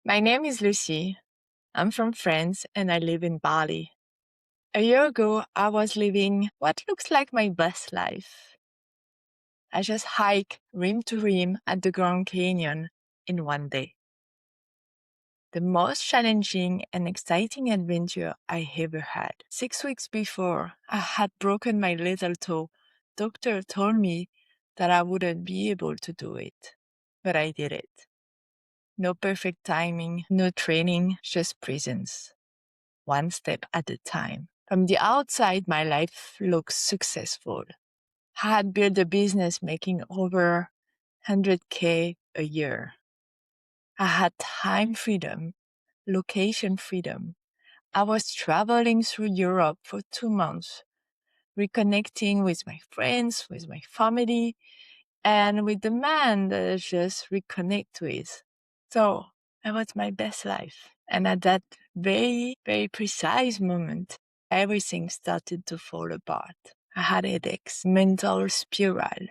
My name is Lucie. I'm from France and I live in Bali. A year ago, I was living what looks like my best life. I just hiked rim to rim at the Grand Canyon in one day. The most challenging and exciting adventure I ever had. 6 weeks before, I had broken my little toe. Doctor told me that I wouldn't be able to do it, but I did it. No perfect timing, no training, just presence. One step at a time. From the outside, my life looks successful. I had built a business making over 100K a year. I had time freedom, location freedom. I was traveling through Europe for 2 months, reconnecting with my friends, with my family, and with the man that I just reconnect with. So that was my best life. And at that very, very precise moment, everything started to fall apart. I had headaches, mental spiral.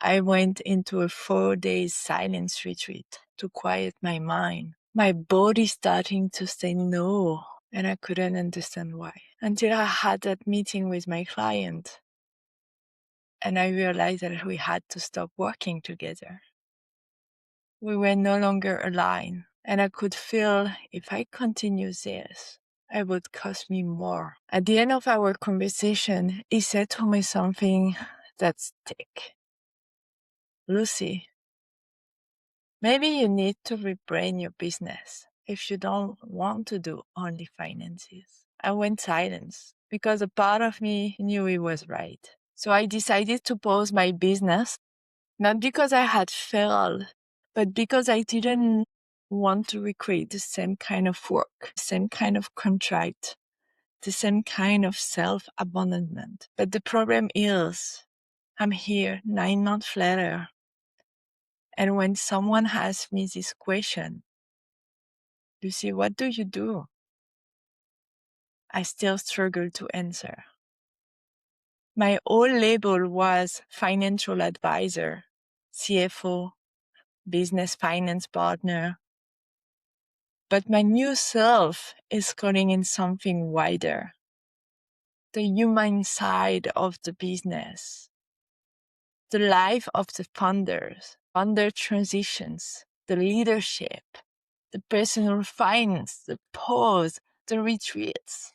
I went into a 4-day silence retreat to quiet my mind. My body starting to say no, and I couldn't understand why. Until I had that meeting with my client, and I realized that we had to stop working together. We were no longer aligned, and I could feel if I continue this, it would cost me more. At the end of our conversation, he said to me something that stuck. Lucie, maybe you need to rebrand your business if you don't want to do only finances. I went silent because a part of me knew he was right. So I decided to pause my business, not because I had failed, but because I didn't want to recreate the same kind of work, the same kind of contract, the same kind of self-abandonment. But the problem is, I'm here 9 months later. And when someone asks me this question, Lucie, what do you do? I still struggle to answer. My old label was financial advisor, CFO, business finance partner. But my new self is calling in something wider. The human side of the business, the life of the founders, founder transitions, the leadership, the personal finance, the pause, the retreats,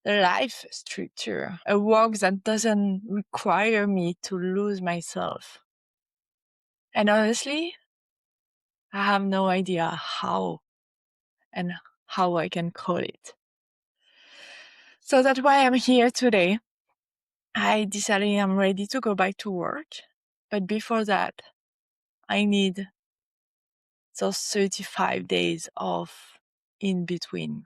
the life structure, a work that doesn't require me to lose myself. And honestly, I have no idea how and how I can call it. So that's why I'm here today. I decided I'm ready to go back to work. But before that, I need those 35 days off in between.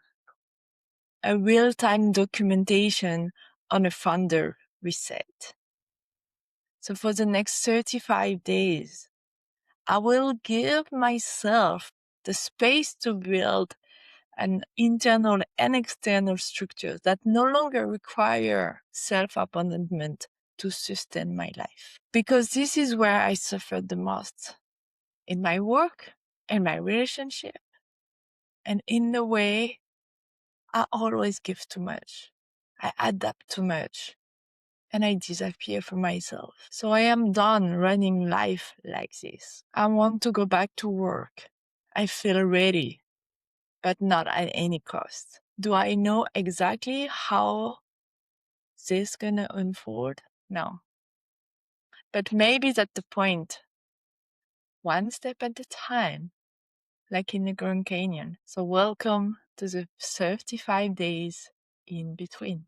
A real-time documentation on a founder reset. So for the next 35 days, I will give myself the space to build an internal and external structure that no longer require self-abandonment to sustain my life. Because this is where I suffered the most. In my work, in my relationship, and in the way I always give too much. I adapt too much. And I disappear from myself. So I am done running life like this. I want to go back to work. I feel ready, but not at any cost. Do I know exactly how this gonna unfold? No. But maybe that's the point. One step at a time, like in the Grand Canyon. So welcome to the 35 days in between.